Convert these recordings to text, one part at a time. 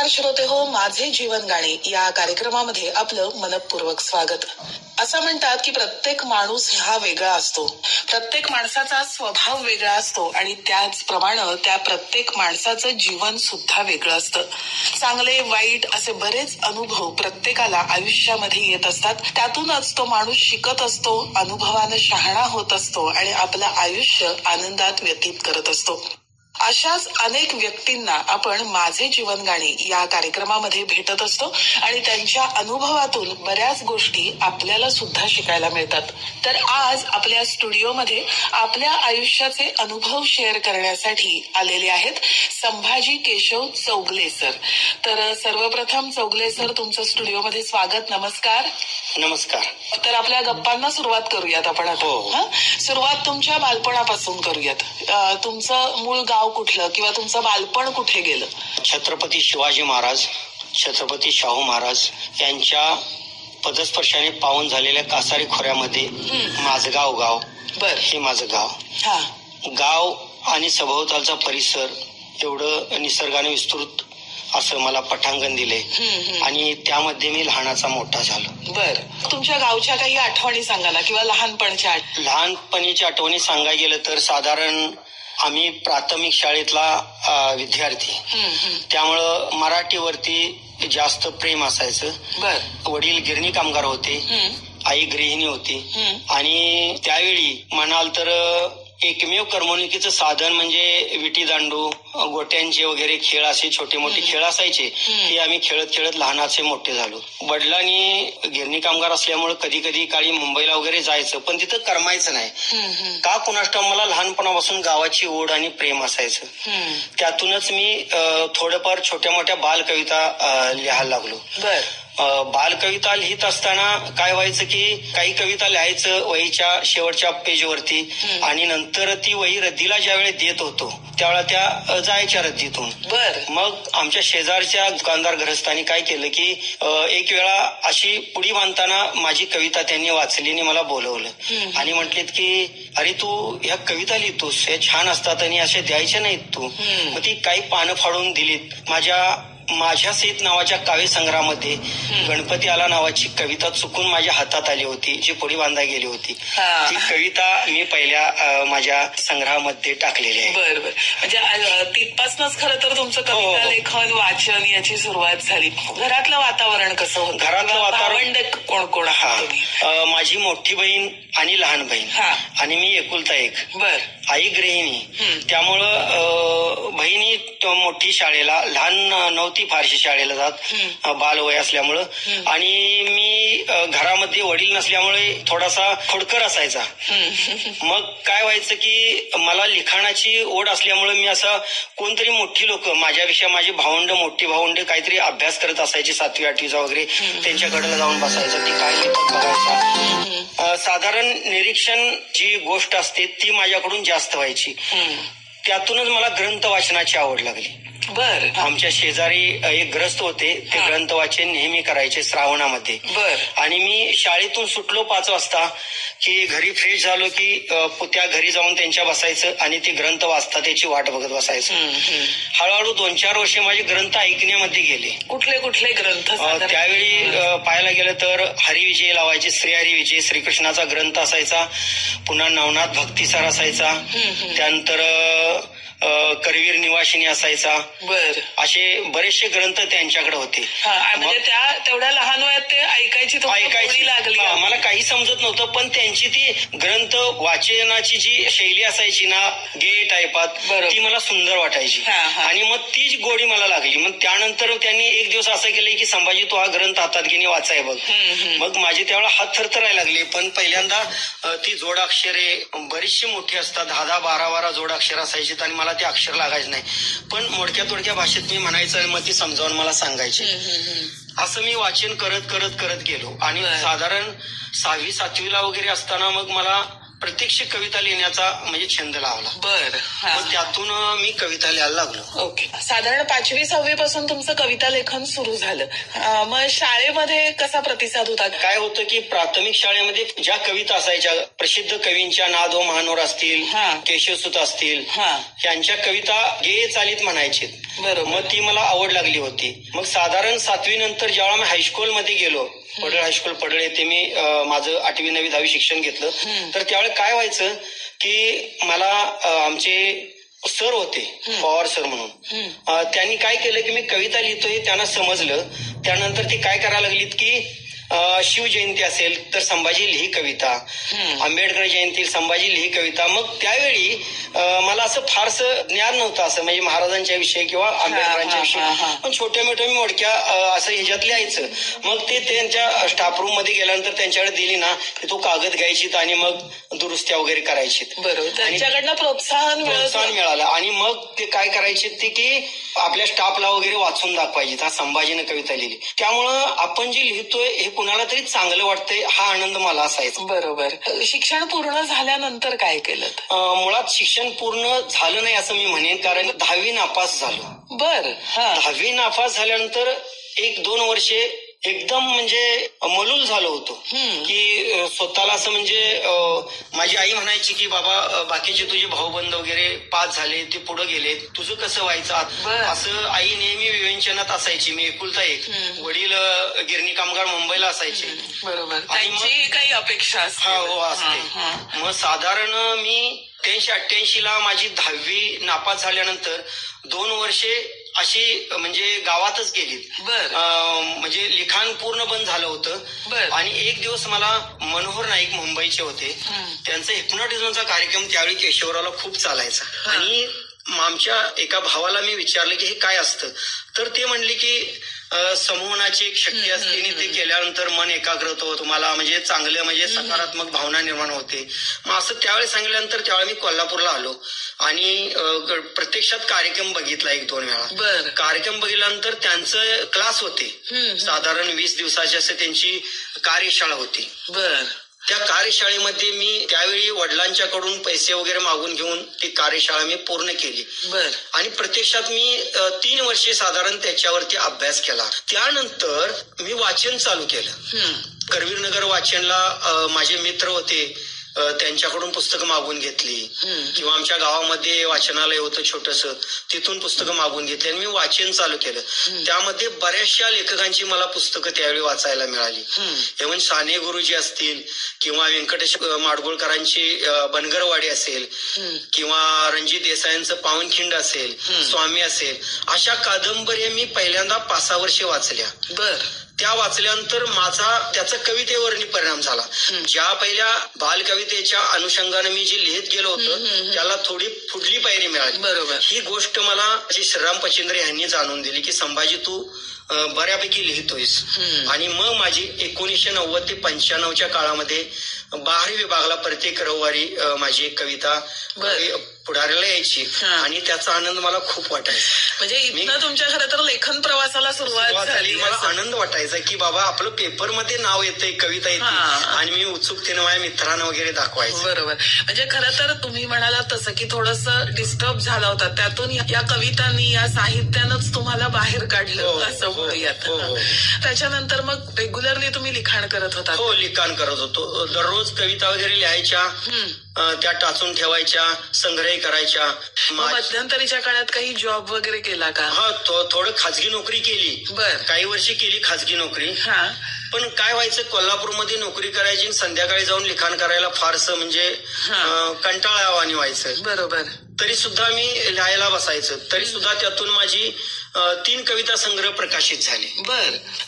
नमस्कार श्रोते हो, माझे जीवन गाणे या कार्यक्रमामध्ये आपलं मनपूर्वक स्वागत. असं म्हणतात की प्रत्येक माणूस हा वेगळा असतो, प्रत्येक माणसाचा स्वभाव वेगळा असतो आणि त्याचप्रमाणे त्या प्रत्येक माणसाचं जीवन सुद्धा वेगळं असतं. चांगले वाईट असे बरेच अनुभव प्रत्येकाला आयुष्यामध्ये येत असतात. त्यातूनच तो माणूस शिकत असतो, अनुभवानं शहाणा होत असतो आणि आपलं आयुष्य आनंदात व्यतीत करत असतो. अशाच अनेक व्यक्तींना आपण माझे जीवन गाणे या कार्यक्रमामध्ये भेटत असतो आणि त्यांच्या अनुभवातून बऱ्याच गोष्टी आपल्याला सुद्धा शिकायला मिळतात. तर आज आपल्या स्टुडिओमध्ये आपल्या आयुष्याचे अनुभव शेअर करण्यासाठी आलेले आहेत संभाजी केशव चौगले सर. तर सर्वप्रथम चौगले सर, तुमचं स्टुडिओमध्ये स्वागत. नमस्कार. नमस्कार. तर आपल्या गप्पांना सुरुवात करूयात आपण आता. सुरुवात तुमच्या बालपणापासून करूयात. तुमचं मूळ गाव कुठलं किंवा तुमचं बालपण कुठे गेलं? छत्रपती शिवाजी महाराज, छत्रपती शाहू महाराज यांच्या पदस्पर्शाने पावन झालेल्या कासारी खोऱ्यामध्ये माझगाव गाव हे माझं गाव. गाव आणि सभोवतालचा परिसर एवढं निसर्गाने विस्तृत असं मला पटांगण दिले आणि त्यामध्ये मी लहानाचा मोठा झालो. बर, तुमच्या गावच्या काही आठवणी सांगा ना, किंवा लहानपणच्या लहानपणीच्या आठवणी सांगायला गेलं तर साधारण आम्ही प्राथमिक शाळेतला विद्यार्थी, त्यामुळं मराठीवरती जास्त प्रेम असायचं. बर. वडील गिरणी कामगार होते, आई गृहिणी होती आणि त्यावेळी म्हणाल तर एकमेव करमणुकीचं साधन म्हणजे विटी दांडू, गोट्यांचे वगैरे खेळ, असे छोटे मोठे खेळ असायचे. हे आम्ही खेळत खेळत लहानाचे मोठे झालो. वडिलांनी गिरणी कामगार असल्यामुळे कधी कधी काळी मुंबईला वगैरे जायचं, पण तिथं करमायचं नाही. का कुणास ठाऊक मला लहानपणापासून गावाची ओढ आणि प्रेम असायचं. त्यातूनच मी थोडंफार छोट्या मोठ्या बालकविता लिहायला लागलो. बालकविता लिहित असताना काय व्हायचं की काही कविता लिहायचं वहीच्या शेवटच्या पेजवरती आणि नंतर ती वही रद्दीला ज्या वेळेस देत होतो त्यावेळेला त्या जायच्या रद्दीतून. मग आमच्या शेजारच्या दुकानदार गृहस्थांनी काय केलं की एक वेळा अशी पुडी बांधताना माझी कविता त्यांनी वाचली आणि मला बोलवलं आणि म्हटलेत की अरे तू ह्या कविता लिहितोस, हे छान असतात आणि असे द्यायचे नाहीत तू. मग ती काही पानं फाडून दिलीत. माझ्या सहित नावाच्या काव्य संग्रहामध्ये गणपती आला नावाची कविता चुकून माझ्या हातात आली होती, जी पुढे बांधा गेली होती. ती कविता मी पहिल्या माझ्या संग्रहामध्ये टाकलेली आहे. बरोबर. म्हणजे तिथपासूनच खरं तर तुमचं कविता लेखन वाचन याची सुरुवात झाली. घरातलं वातावरण कसं होतं? घरातलं वातावरण कोण कोण आहात? माझी मोठी बहीण आणि लहान बहीण आणि मी एकुलता एक. बर. आई गृहिणी, त्यामुळं बहिणी मोठी शाळेला, लहान नव्हती फारशी शाळेला जात, बालवय असल्यामुळं. आणि मी घरामध्ये वडील नसल्यामुळे थोडासा खोडकर असायचा. मग काय व्हायचं की मला लिखाणाची ओढ असल्यामुळे मी असं कोणतरी मोठी लोक माझ्यापेक्षा, माझी मोठी भावंड काहीतरी अभ्यास करत असायची 7वी 8वीचा वगैरे, त्यांच्याकडे जाऊन बसायचं, ती काय लिहितात बघायचा. साधारण निरीक्षण जी गोष्ट असते ती माझ्याकडून जास्त व्हायची. त्यातूनच मला ग्रंथ वाचनाची आवड लागली. बर. आमच्या शेजारी एक ग्रस्त होते, ते ग्रंथ वाचन नेहमी करायचे श्रावणामध्ये. आणि मी शाळेतून सुटलो 5 वाजता की घरी फ्रेश झालो की त्या घरी जाऊन त्यांच्या बसायचं आणि ते ग्रंथ वाचता त्याची वाट बघत बसायचं. हळूहळू 2-4 वर्षे माझे ग्रंथ ऐकण्यामध्ये गेले. कुठले कुठले ग्रंथ? त्यावेळी पाहायला गेलं तर हरिविजय लावायचे, श्री हरिविजय, श्रीकृष्णाचा ग्रंथ असायचा, पुन्हा नवनाथ भक्तिसार असायचा, त्यानंतर करवीर निवासिनी असायचा. बर. असे बरेचसे ग्रंथ त्यांच्याकडे होते. म्हणजे त्या तेवढ्या लहान वयात ते ऐकायची लागली. मला काही समजत नव्हतं, पण त्यांची ती ग्रंथ वाचनाची जी शैली असायची ना, गे टाईपात, ती मला सुंदर वाटायची आणि मग तीच गोडी मला लागली. मग त्यानंतर त्यांनी एक दिवस असं केलं की संभाजी तू हा ग्रंथ हातात घेणे वाचाय बघ. मग माझे त्यावेळेला हात थरथरायला लागले. पण पहिल्यांदा ती जोडाक्षरे बरीचशी मोठी असतात, 10-12 जोडाक्षर असायची आणि मला ते अक्षर लागायचे नाही. पण मोडक्या तोडक्या भाषेत मी म्हणायचं आणि मग ती समजावून मला सांगायची. असं मी वाचन करत करत गेलो आणि साधारण 6वी 7वीला वगैरे असताना मग मला प्रत्यक्ष कविता लिहिण्याचा म्हणजे छंद लावला. बर. मग त्यातून मी कविता लिहायला लागलो. ओके. साधारण 5वी-6वी पासून तुमचं कविता लेखन सुरू झालं. मग शाळेमध्ये कसा प्रतिसाद होता? काय होतं की प्राथमिक शाळेमध्ये ज्या कविता असायच्या प्रसिद्ध कवींच्या नादो महानोर असतील, केशवसुत असतील, यांच्या कविता गेय चालीत म्हणायचे. बरोबर. मग ती मला आवड लागली होती. मग साधारण 7वी नंतर जेव्हा मी हायस्कूल मध्ये गेलो, पडळ हायस्कूल पडळ येथे मी माझं 8वी 9वी 10वी शिक्षण घेतलं. तर त्यावेळेस काय व्हायचं की मला आमचे सर होते पवार सर म्हणून, त्यांनी काय केलं की मी कविता लिहितोय त्यांना समजलं. त्यानंतर ते काय करायला लागलीत की शिवजयंती असेल तर संभाजी लिही कविता, आंबेडकर जयंती संभाजी लिही कविता. मग त्यावेळी मला असं फारसं ज्ञान नव्हतं असं म्हणजे महाराजांच्या विषयी किंवा आंबेडकरांच्या विषयी, पण छोट्या मोठ्या मी मोडक्या असं ह्याच्यात लिहायचं. मग ते त्यांच्या स्टाफ रूम मध्ये गेल्यानंतर त्यांच्याकडे दिली ना की तो कागद घ्यायची आणि मग दुरुस्त्या वगैरे करायची. बरोबर. त्यांच्याकडनं प्रोत्साहन मिळालं. आणि मग ते काय करायचे ते की आपल्या स्टाफला वगैरे वाचून दाखवायचे हा संभाजीनं कविता लिहिली. त्यामुळं आपण जे लिहितोय हे कुणाला तरी चांगलं वाटतंय हा आनंद मला असायचा. बरोबर. शिक्षण पूर्ण झाल्यानंतर काय केलं? मुळात शिक्षण पूर्ण झालं नाही असं मी म्हणेन, कारण 10वी नापास झालो. बर. 10वी नापास झाल्यानंतर 1-2 वर्षे एकदम म्हणजे मलूल झालो होतो की स्वतःला असं म्हणजे माझी आई म्हणायची की बाबा बाकीचे तुझे भाऊबंद वगैरे पास झाले ते पुढे गेले, तुझं कसं व्हायचं असं आई नेहमी विवेचनात असायची. मी एकुलता एक, वडील गिरणी कामगार मुंबईला असायचे. बरोबर. त्यांची काही अपेक्षा असते. मग साधारण मी 83-88 ला माझी 10वी नापास झाल्यानंतर 2 वर्षे अशी म्हणजे गावातच गेली. म्हणजे लिखाण पूर्ण बंद झालं होतं. आणि एक दिवस मला मनोहर नाईक मुंबईचे होते, त्यांचा हिप्नोटिझमचा कार्यक्रम त्यावेळी केशवरावला खूप चालायचा. आणि आमच्या एका भावाला मी विचारलं की हे काय असतं, तर ते म्हणले की समूहाची एक शक्ती असते आणि ते केल्यानंतर मन एकाग्र होतं, तुम्हाला म्हणजे चांगलं म्हणजे सकारात्मक भावना निर्माण होते. मग असं त्यावेळी सांगितल्यानंतर त्यावेळी मी कोल्हापूरला आलो आणि प्रत्यक्षात कार्यक्रम बघितला 1-2 वेळा. कार्यक्रम बघितल्यानंतर त्यांचं क्लास होते, साधारण 20 दिवसाची असं त्यांची कार्यशाळा होती. त्या कार्यशाळेमध्ये मी त्यावेळी वडिलांच्याकडून पैसे वगैरे मागून घेऊन ती कार्यशाळा मी पूर्ण केली. आणि प्रत्यक्षात मी 3 वर्षे साधारण त्याच्यावरती अभ्यास केला. त्यानंतर मी वाचन चालू केलं. करवीरनगर वाचनला माझे मित्र होते, त्यांच्याकडून पुस्तकं मागून घेतली, किंवा आमच्या गावामध्ये वाचनालय होतं छोटंसं, तिथून पुस्तकं मागून घेतली आणि मी वाचन चालू केलं. त्यामध्ये बऱ्याचशा लेखकांची मला पुस्तकं त्यावेळी वाचायला मिळाली. इव्हन साने गुरुजी असतील किंवा व्यंकटेश माडगुळकरांची बनगरवाडी असेल किंवा रणजित देसाईंचं पावनखिंड असेल, स्वामी असेल, अशा कादंबऱ्या मी पहिल्यांदा 5-6 वर्षे वाचल्या. त्या वाचल्यानंतर माझा त्याचा कवितेवरही परिणाम झाला. ज्या पहिल्या बालकवितेच्या अनुषंगाने मी जे लिहित गेलो होतो त्याला थोडी पुढली पायरी मिळाली. बरोबर. ही गोष्ट मला श्रीराम पचेंद्र यांनी जाणून दिली की संभाजी तू बऱ्यापैकी लिहितोयस. आणि मग माझी 1990 ते 95च्या काळामध्ये बाहेर विभागाला प्रत्येक रविवारी माझी एक कविता पुढाऱ्याला यायची आणि त्याचा आनंद मला खूप वाटायचा. म्हणजे इथनं तुमच्या खरं तर लेखन प्रवासाला सुरुवात झाली. मला आनंद वाटायचा की बाबा आपलं पेपरमध्ये नाव येतंय, कविता येते आणि मी उत्सुकतेने माझ्या मित्रांना वगैरे दाखवायचं. बरोबर. म्हणजे खरं तर तुम्ही म्हणालात तसं की थोडंसं डिस्टर्ब झाला होता, त्यातून या कवितांनी या साहित्यानंच तुम्हाला बाहेर काढलं असं बोलूयात. त्याच्यानंतर मग रेग्युलरली तुम्ही लिखाण करत होता? हो, लिखाण करत होतो. दररोज कविता वगैरे लिहायच्या, त्या टाचून ठेवायच्या, संग्रह करायच्या. मध्यंतरीच्या काळात काही जॉब वगैरे केला का? हा, थोडं खाजगी नोकरी केली. काही वर्षी केली खाजगी नोकरी. पण काय व्हायचं, कोल्हापूरमध्ये नोकरी करायची, संध्याकाळी जाऊन लिखाण करायला फारसं म्हणजे कंटाळावाणी व्हायचं. बरोबर. तरी सुद्धा मी लिहायला बसायचं. तरी सुद्धा त्यातून माझी 3 कविता संग्रह प्रकाशित झाले.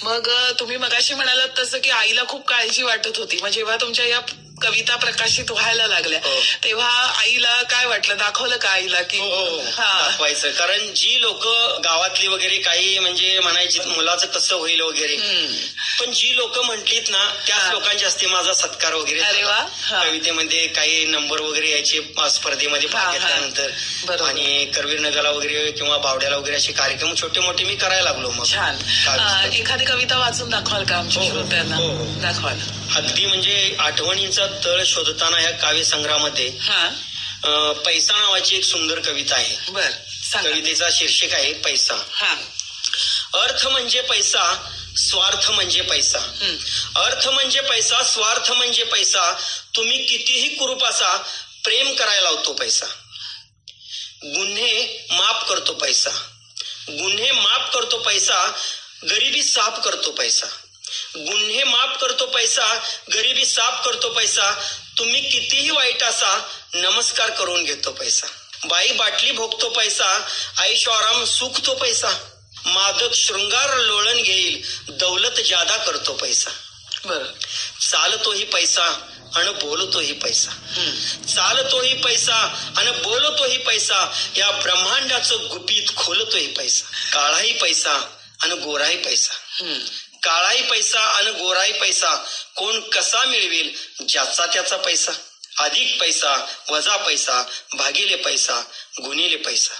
मग तुम्ही मगाशी म्हणालात तसं की आईला खूप काळजी वाटत होती. मग जेव्हा तुमच्या या कविता प्रकाशित व्हायला लागल्या तेव्हा आईला काय वाटलं? दाखवलं का आईला की? दाखवायचं. कारण जी लोक गावातली वगैरे काही म्हणजे म्हणायची मुलाचं कसं होईल वगैरे, पण जी लोक म्हटलीत ना त्याच लोकांची असते माझा सत्कार वगैरे. कवितेमध्ये काही नंबर वगैरे यायचे स्पर्धेमध्ये भाग घेतल्यानंतर. आणि करवीरनगरला वगैरे किंवा बावड्याला वगैरे असे कार्यक्रम छोटे मोठे मी करायला लागलो. मग छान. एखादी कविता वाचून दाखवाल का आमच्या श्रोत्यांना? दाखवाल. अगदी म्हणजे आठवणींचा तळ शोधताना ह्या काव्यसंग्रहामध्ये हा पैसा नावाची एक सुंदर कविता आहे. बर सांगा. कवितेचा शीर्षक आहे पैसा. हा अर्थ म्हणजे पैसा, स्वार्थ म्हणजे पैसा. अर्थ म्हणजे पैसा, स्वार्थ म्हणजे पैसा. तुम्ही कितीही कुरूप असा, प्रेम करायला लावतो पैसा. गुन्हे माफ करतो पैसा, गुन्हे माफ करतो पैसा. गरिबी साफ करतो पैसा. गुन्हे माफ करतो पैसा, गरिबी साफ करतो पैसा. तुम्ही कितीही वाईट असा, नमस्कार करून घेतो पैसा. बाई बाटली भोगतो पैसा, ऐशो आराम सुख तो पैसा. मादक शृंगार लोळण घेईल, दौलत जादा करतो पैसा. बर चालतोही पैसा आणि बोलतोही पैसा. चालतोही पैसा आणि बोलतोही पैसा. या ब्रह्मांडाचं गुपित खोलतोही पैसा. काळाही पैसा आणि गोराही पैसा. काळाही पैसा आणि गोराही पैसा. कोण कसा मिळवेल, ज्याचा त्याचा पैसा. अधिक पैसा वजा पैसा भागिले पैसा गुणिले पैसा.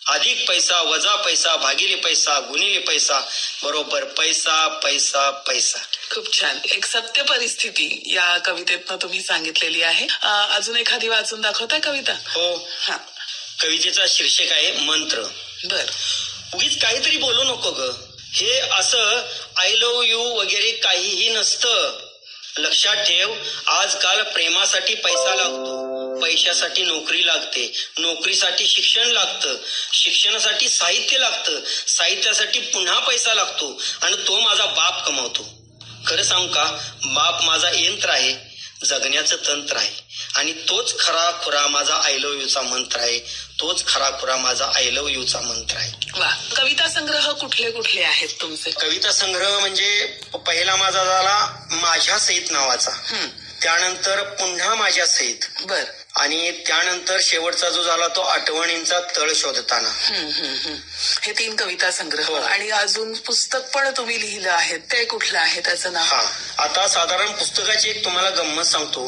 अधिक पैसा वजा पैसा भागिले पैसा गुणिले पैसा बरोबर पैसा पैसा पैसा. खूप छान. एक सत्य परिस्थिती या कवितेतनं तुम्ही सांगितलेली आहे. अजून एखादी वाचून दाखवताय कविता? हो. हा कवितेचा शीर्षक आहे मंत्र. बर उगीच काहीतरी बोलू नको ग. हे असं आय लव्ह यू वगैरे काहीही नसतं. लक्षात ठेव, आजकाल प्रेमासाठी पैसा लागतो, पैशासाठी नोकरी लागते, नोकरीसाठी शिक्षण लागतं, शिक्षणासाठी साहित्य लागतं, साहित्यासाठी पुन्हा पैसा लागतो आणि तो माझा बाप कमावतो. खरं सांगू का, बाप माझा यंत्र आहे, जगण्याचं तंत्र आहे आणि तोच खरा खुरा माझा आय लव्ह यूचा मंत्र आहे. तोच खरा खुरा माझा आय लव्ह यूचा मंत्र आहे. वा. कविता संग्रह कुठले कुठले आहेत तुमचे? कविता संग्रह म्हणजे पहिला माझा झाला माझ्या सहित नावाचा, त्यानंतर पुन्हा माझ्या सहित, बर आणि त्यानंतर शेवटचा जो झाला तो आठवणींचा तळ शोधताना. हे 3 कविता संग्रह. हो. आणि अजून पुस्तक पण तुम्ही लिहिलं आहे, ते कुठलं आहे, त्याचं नाव? हा, आता साधारण पुस्तकाची एक तुम्हाला गंमत सांगतो.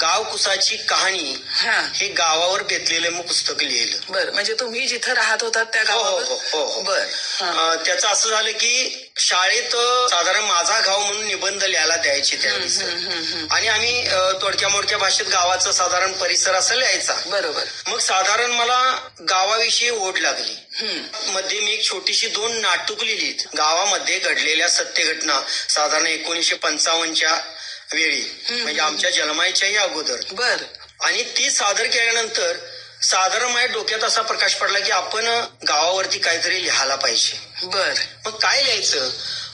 गाव कुसाची कहाणी हा हे गावावर बेतलेलं मग पुस्तक लिहिलं. बर म्हणजे तुम्ही जिथं राहत होतात त्या हो गावावर? हो हो हो. बर त्याचं असं झालं की शाळेत साधारण माझा गाव म्हणून निबंध लिहायला द्यायचे त्यावेळेस, आणि आम्ही तोडक्या मोडक्या भाषेत गावाचा साधारण परिसर असं लिहायचा. बरोबर. मग साधारण मला गावाविषयी ओढ लागली. मध्ये मी एक छोटीशी 2 नाटक लिहिलीत, गावामध्ये घडलेल्या सत्य घटना, साधारण 1955च्या वेळी, म्हणजे आमच्या जन्माच्याही अगोदर. बर आणि ती सादर केल्यानंतर साधारण माझ्या डोक्यात असा प्रकाश पडला की आपण गावावरती काहीतरी लिहायला पाहिजे. बर मग काय लिहायचं?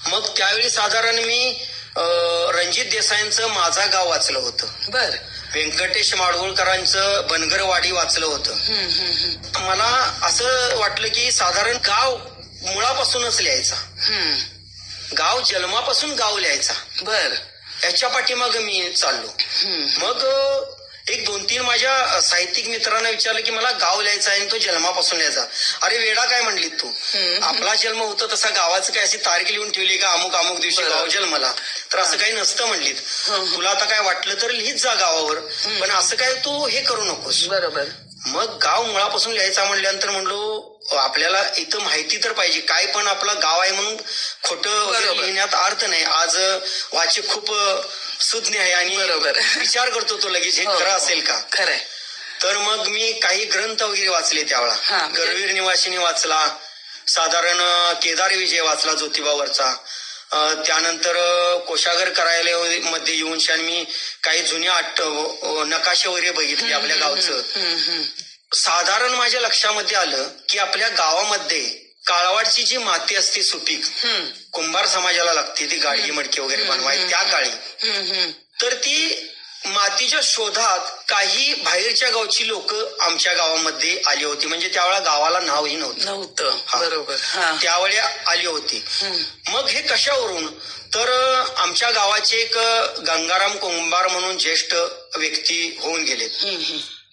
मग त्यावेळी साधारण मी रणजित देसाईंचं माझा गाव वाचलं होतं. बर व्यंकटेश माडगुळकरांचं बनगरवाडी वाचलं होतं. मला असं वाटलं की साधारण गाव मुळापासूनच लिहायचा, गाव जन्मापासून गाव लिहायचा. बर याच्या पाठीमागं मी चाललो. मग एक 2-3 माझ्या साहित्यिक मित्रांना विचारलं की मला गाव लिहायचा आहे आणि तो जन्मापासून लिहायचा. अरे वेडा काय म्हणलीत तू, आपला जन्म होता तसा गावाचं काय अशी तारीख लिहून ठेवली का अमुक अमुक दिवशी गाव जन्मला, तर असं काही नसतं म्हणलीत. तुला आता काय वाटलं तर लिहित जा गावावर, पण असं काय तू हे करू नकोस. बरोबर. मग गाव मुळापासून लिहायचा म्हणल्यानंतर म्हणलो आपल्याला इथं माहिती तर पाहिजे, काय पण आपलं गाव आहे म्हणून खोटं लिहिण्यात अर्थ नाही. आज वाचक खूप सुज्ञ आहे आणि विचार करतो तो लगेच हे खरं असेल का. खरंय. तर मग मी काही ग्रंथ वगैरे वाचले त्यावेळा. करवीर निवासिनी वाचला, साधारण केदार विजय वाचला ज्योतिबावरचा. त्यानंतर कोशागर कार्यालय मध्ये येऊन मी काही जुन्या नकाशे वगैरे बघितले आपल्या गावचं. साधारण माझ्या लक्षामध्ये आलं की आपल्या गावामध्ये काळवाडची जी माती असते सुपीक, कुंभार समाजाला लागते ती गाडगी मडकी वगैरे बनवायची त्या काळी, तर ती मातीच्या शोधात काही बाहेरच्या गावची लोक आमच्या गावामध्ये आली होती. म्हणजे त्यावेळेला गावाला नावही नव्हतं. बरोबर. त्यावेळी आली होती. मग हे कशावरून, तर आमच्या गावाचे एक गंगाराम कुंभार म्हणून ज्येष्ठ व्यक्ती होऊन गेले.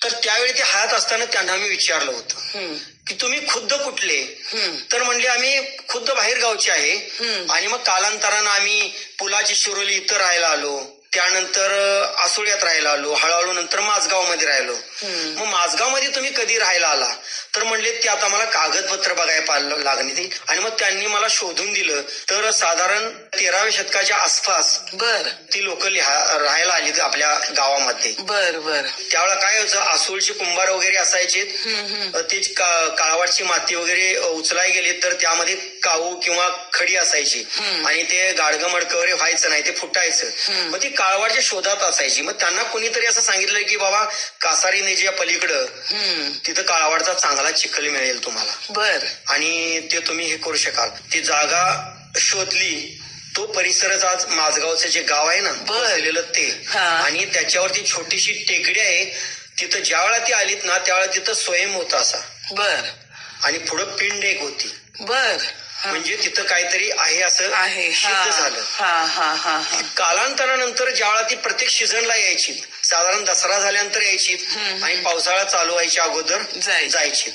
तर त्यावेळी ते हयात असताना त्यांना मी विचारलं होतं की तुम्ही खुद्द कुठले, तर म्हणले आम्ही खुद्द बाहेर गावचे आहे. आणि मग कालांतरानं आम्ही पुलाची शिरोली इथं राहायला आलो, त्यानंतर आसोळ्यात राहायला आलो, हळूहळू नंतर माझगाव मध्ये राहिलो. मग माझगाव मध्ये तुम्ही कधी राहायला आला, तर म्हणले ते आता मला कागदपत्र बघायला लागणे आणि मग त्यांनी मला शोधून दिलं तर साधारण 13व्या शतकाच्या आसपास बर ती लोक राहायला आली आपल्या गावामध्ये. बर बर त्यावेळेला काय होतं, आसूळचे कुंभार वगैरे असायचे, ते काळवाडची माती वगैरे उचलाय गेली तर त्यामध्ये काऊ किंवा खडी असायची आणि ते गाडगं मडकं वगैरे व्हायचं नाही, ते फुटायचं. मग ती काळवाडच्या शोधात असायची. मग त्यांना कोणीतरी असं सांगितलं की बाबा कासारी नदीच्या पलीकडं तिथं काळवाडचा चांगला चिखल मिळेल तुम्हाला, बर आणि ते तुम्ही हे करू शकाल. ती जागा शोधली. तो परिसरच आज माझगावचं जे गाव आहे ना बसलेलं ते, आणि त्याच्यावरती छोटीशी टेकडी आहे. तिथं ज्या वेळा ती आलीत ना त्यावेळेला तिथं स्वयं होता असा, बर आणि पुढं पिंड एक होती. बर म्हणजे तिथं काहीतरी आहे असं आहे सिद्ध झालं. कालांतरानंतर ज्यावेळा ती प्रत्येक सीझनला यायची, साधारण दसरा झाल्यानंतर यायची आणि पावसाळा चालू व्हायच्या अगोदर जायची.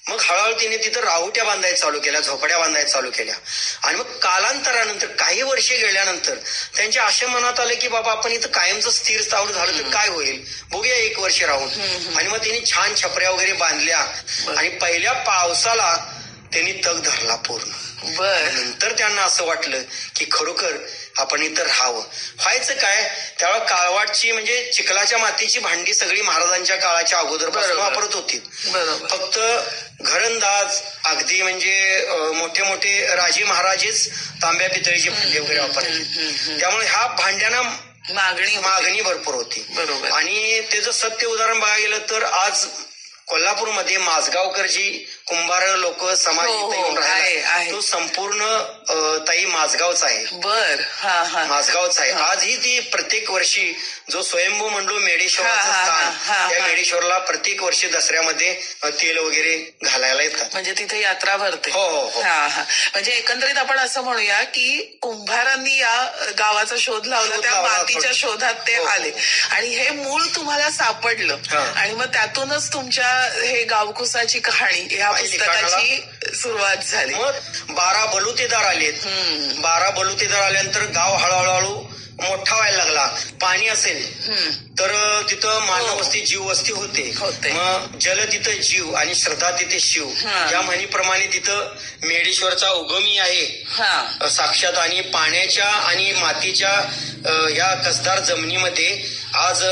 मग हळूहळू तिने तिथं राहुट्या बांधायला चालू केल्या, झोपड्या बांधायला चालू केल्या. आणि मग कालांतरानंतर काही वर्षे गेल्यानंतर त्यांच्या अशा मनात आलं की बाबा आपण इथं कायमचं स्थिर स्थावर झालं तर काय होईल, बघूया 1 वर्ष राहून. आणि मग तिने छान छपऱ्या वगैरे बांधल्या आणि पहिल्या पावसाला त्यांनी तग धरला पूर्ण. नंतर त्यांना असं वाटलं की खरोखर आपण इथं राहावं. व्हायचं काय, त्यावेळेला काळवाडची म्हणजे चिखलाच्या मातीची भांडी सगळी महाराजांच्या काळाच्या अगोदरपासून वापरत होती. फक्त घरंदाज अगदी म्हणजे मोठे मोठे राजे महाराजेच तांब्या पितळीची भांडी वगैरे वापरायची. त्यामुळे ह्या भांड्यांना मागणी भरपूर होती. बरोबर. आणि त्याचं सत्य उदाहरण बघायला गेलं तर आज कोल्हापूरमध्ये माझगावकर जी कुंभार लोक समाज इथे येऊन राहिले तो संपूर्ण ताई माझगावचा आहे. बर माझगावचा आहे. आजही ती प्रत्येक वर्षी जो स्वयंभू मंडळ मेडेश्वराचं स्थान, त्या मेडेश्वरला प्रत्येक वर्षी दसऱ्यामध्ये तेल वगैरे घालायला येतात. म्हणजे तिथे यात्रा भरते. हो. म्हणजे एकंदरीत आपण असं म्हणूया की कुंभारांनी या गावाचा शोध लावला, त्या मातीच्या शोधात ते आले आणि हे मूळ तुम्हाला सापडलं आणि मग त्यातूनच तुमच्या हे गावकुसाची कहाणी या पुस्तकाची सुरुवात झाली. मग 12 बलुतेदार आलेत. 12 बलुतेदार आल्यानंतर गाव हळूहळू मोठा व्हायला लागला. पाणी असेल तर तिथं मानव वस्ती, जीव वस्ती होते. मग जल तिथं जीव आणि श्रद्धा तिथे शिव, या म्हणीप्रमाणे तिथं मेडेश्वरचा उगमी आहे साक्षात. आणि पाण्याच्या आणि मातीच्या या कसदार जमिनीमध्ये आज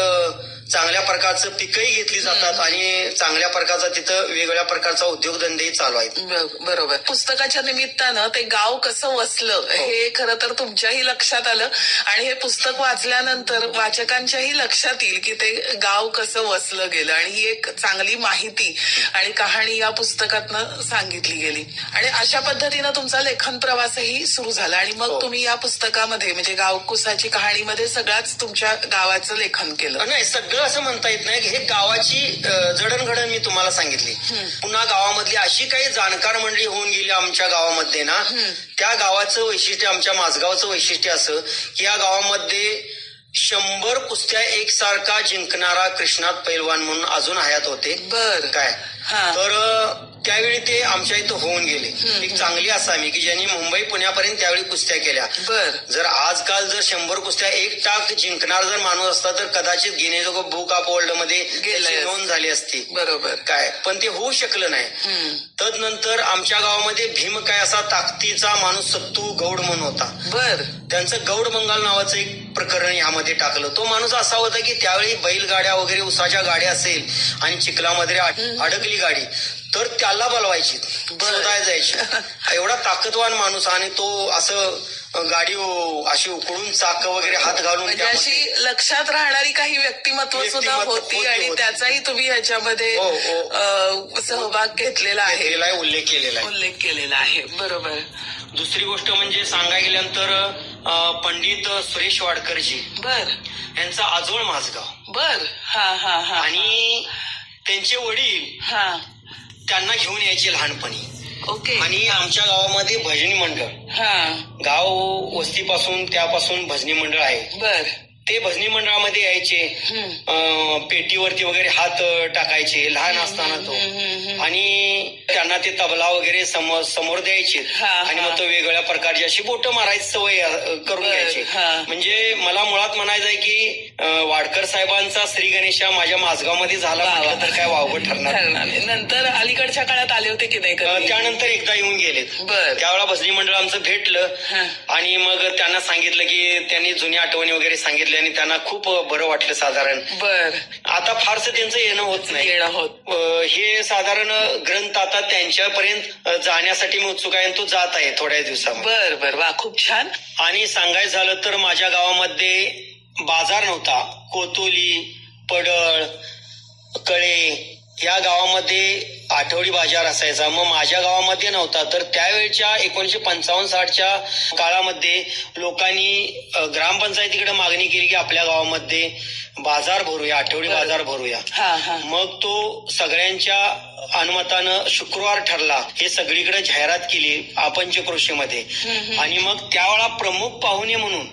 चांगल्या प्रकारचं पिकही घेतली जातात आणि चांगल्या प्रकारचा तिथं वेगवेगळ्या प्रकारचा उद्योगधंदेही चालू आहेत. बरोबर. पुस्तकाच्या निमित्तानं ते गाव कसं वसलं हे खरं तर तुमच्याही लक्षात आलं आणि हे पुस्तक वाचल्यानंतर वाचकांच्याही लक्षात येईल की ते गाव कसं वसलं गेलं आणि ही एक चांगली माहिती आणि कहाणी या पुस्तकातनं सांगितली गेली. आणि अशा पद्धतीनं तुमचा लेखन प्रवासही सुरू झाला आणि मग तुम्ही या पुस्तकामध्ये म्हणजे गावकुसाची कहाणीमध्ये सगळ्याच तुमच्या गावाचं लेखन केलं. नाही, सगळं असं म्हणता येत नाही. हे गावाची जडणघडण मी तुम्हाला सांगितली. पुन्हा गावामधली अशी काही जाणकार मंडळी होऊन गेली आमच्या गावामध्ये ना, त्या गावाचं वैशिष्ट्य, आमच्या माझगावचं वैशिष्ट्य असं की या गावामध्ये 100 कुस्त्या एकसारखा जिंकणारा कृष्णात पैलवान म्हणून अजून हयात होते. बर काय तर त्यावेळी ते आमच्या इथं होऊन गेले. एक चांगली आसामी की ज्यांनी मुंबई पुण्यापर्यंत त्यावेळी कुस्त्या केल्या. जर आजकाल जर 100 कुस्त्या एक टाक जिंकणार जर माणूस असता तर कदाचित गिनीज बुक ऑफ वर्ल्ड मध्ये नोंद झाली असती. बरोबर. काय पण ते होऊ शकलं नाही. तदनंतर आमच्या गावामध्ये भीम काय असा ताकदीचा माणूस सत्तू गौड म्हणून होता. त्यांचं गौड मंगाल नावाचं एक प्रकरण यामध्ये टाकलं. तो माणूस असा होता की त्यावेळी बैलगाड्या वगैरे उसाच्या गाड्या असेल आणि चिखलामध्ये अडकली गाडी तर त्याला बोलवायची, शोधायला जायची. एवढा ताकदवान माणूस आणि तो असं गाडी अशी उकळून चाक वगैरे हात घालून म्हणजे अशी लक्षात राहणारी काही व्यक्तिमत्व सुद्धा होती आणि त्याचाही तुम्ही ह्याच्यामध्ये सहभाग घेतलेला आहे, उल्लेख केलेला आहे. बरोबर. दुसरी गोष्ट म्हणजे सांगायला गेल्यानंतर पंडित सुरेश वाडकरजी यांचा आजोळ माझगाव. आणि त्यांचे वडील त्यांना घेऊन यायचे लहानपणी. आणि आमच्या गावामध्ये भजनी मंडळ, गाव वस्तीपासून त्यापासून भजनी मंडळ आहे. ते भजनी मंडळामध्ये यायचे, पेटीवरती वगैरे हात टाकायचे लहान असताना तो, आणि त्यांना ते तबला वगैरे समोर द्यायचे आणि मग तो वेगवेगळ्या प्रकारची अशी बोटं मारायची सवय करून द्यायचे. म्हणजे मला मुळात म्हणायचं आहे की वाडकर साहेबांचा श्री गणेशा माझ्या माझगावमध्ये झाला वा, वा. म्हटलं तर काय वावगं ठरणार. ठरणार नाही. नंतर अलीकडच्या काळात आले होते की नाही कधी? त्यानंतर एकदा येऊन गेलेत. बर. त्यावेळेला भजनी मंडळ आमचं भेटलं आणि मग त्यांना सांगितलं की त्यांनी जुन्या आठवणी वगैरे सांगितल्या आणि त्यांना खूप बरं वाटलं. साधारण बर. आता फारसं त्यांचं येणं होत नाही. येणं होत. हे साधारण ग्रंथ आता त्यांच्यापर्यंत जाण्यासाठी मी उत्सुक आहे आणि तो जात आहे थोड्या दिवसामध्ये. बर बर. वा, खूप छान. आणि सांगायचं झालं तर माझ्या गावामध्ये बाजार नव्हता. कोतोली, पडळ, कळे या गावामध्ये आठवडी बाजार असायचा. मग माझ्या गावामध्ये नव्हता. तर त्यावेळच्या 1955-60च्या काळामध्ये लोकांनी ग्रामपंचायतीकडे मागणी केली की आपल्या गावामध्ये बाजार भरूया, आठवडी बाजार भरूया. मग तो सगळ्यांच्या अनुमतानं शुक्रवार ठरला. हे सगळीकडे जाहिरात केली आपंच कृषीमध्ये. आणि मग त्यावेळा प्रमुख पाहुणे म्हणून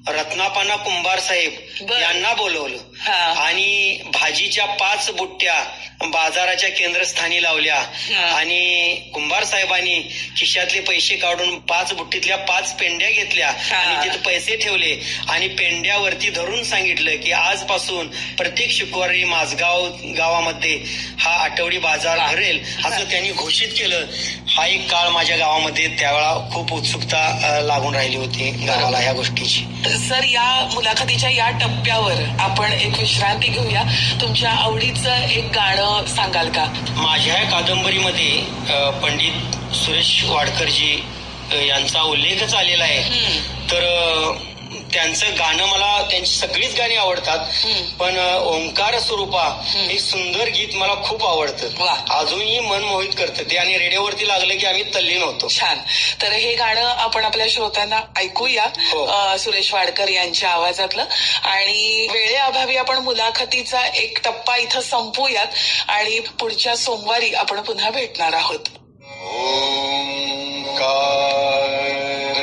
रत्नापाना कुंभार साहेब यांना बोलवलं आणि भाजीच्या 5 बुट्ट्या बाजाराच्या केंद्रस्थानी लावल्या आणि कुंभार साहेबांनी खिशातले पैसे काढून 5 बुट्टीतल्या 5 पेंड्या घेतल्या आणि तिथे पैसे ठेवले आणि पेंड्यावरती धरून सांगितलं की आजपासून प्रत्येक शुक्रवारी माझगाव गावामध्ये हा आठवडी बाजार भरेल असं त्यांनी घोषित केलं. हा एक काळ माझ्या गावामध्ये त्यावेळा खूप उत्सुकता लागून राहिली होती गावाला या गोष्टीची. सर, या मुलाखतीच्या या टप्प्यावर आपण एक विश्रांती घेऊया. तुमच्या आवडीचं एक गाणं सांगाल का? माझ्या कादंबरीमध्ये पंडित सुरेश वाडकरजी यांचा उल्लेखच आलेला आहे. तर त्यांचं गाणं मला त्यांची सगळीच गाणी आवडतात. पण ओंकार स्वरूपा हे सुंदर गीत मला खूप आवडतं. अजूनही मन मोहित करतं ते आणि रेडिओवरती लागलं की आम्ही तल्लीन होतो. छान. तर हे गाणं आपण आपल्या श्रोत्यांना ऐकूया. सुरेश वाडकर यांच्या आवाजातलं. आणि वेळेअभावी आपण मुलाखतीचा एक टप्पा इथं संपवूयात आणि पुढच्या सोमवारी आपण पुन्हा भेटणार आहोत. ओंकार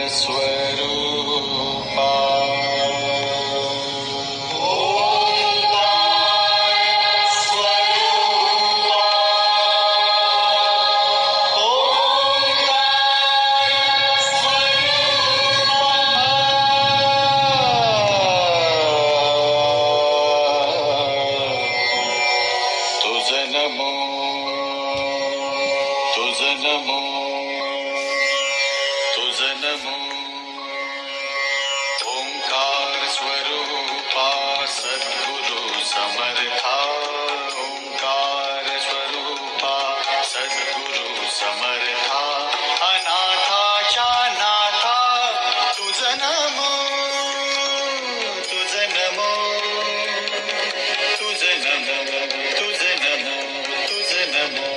स्वरूपा सद्गुरु समर्था. ओंकार स्वरूपा सद्गुरु समर्था. अनाथाच्या नाथा तुझ नमो. तुझ नमो. तुझ नमो. तुझ नमो. तुझ नमो.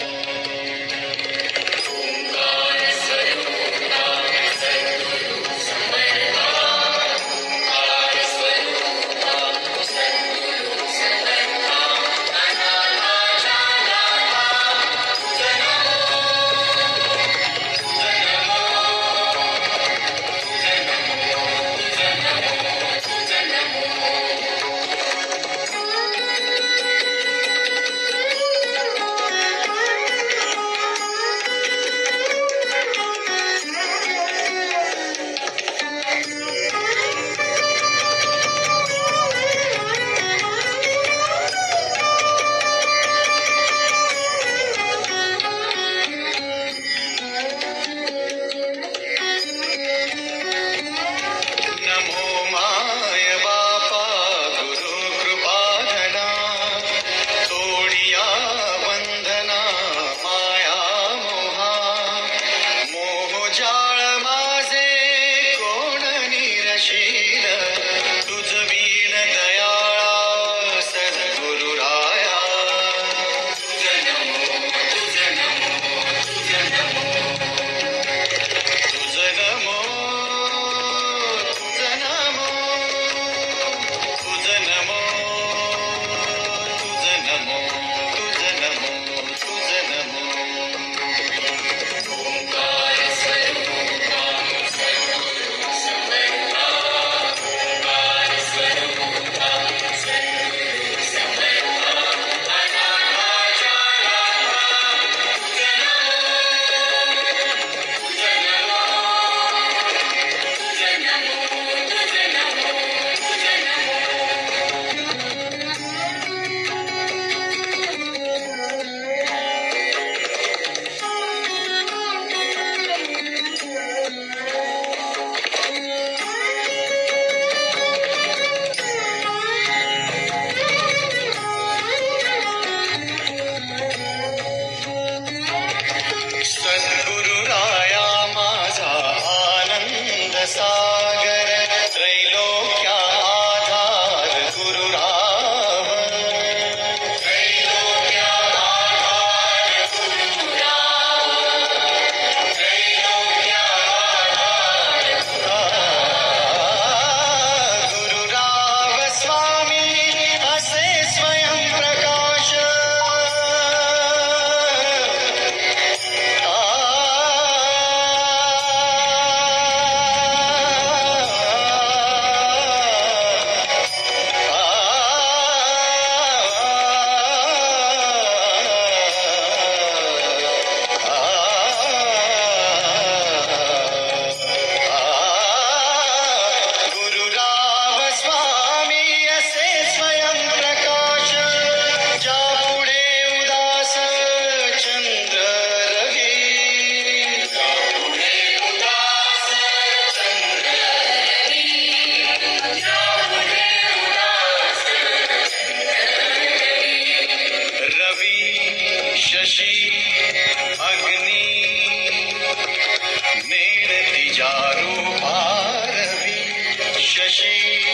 कशी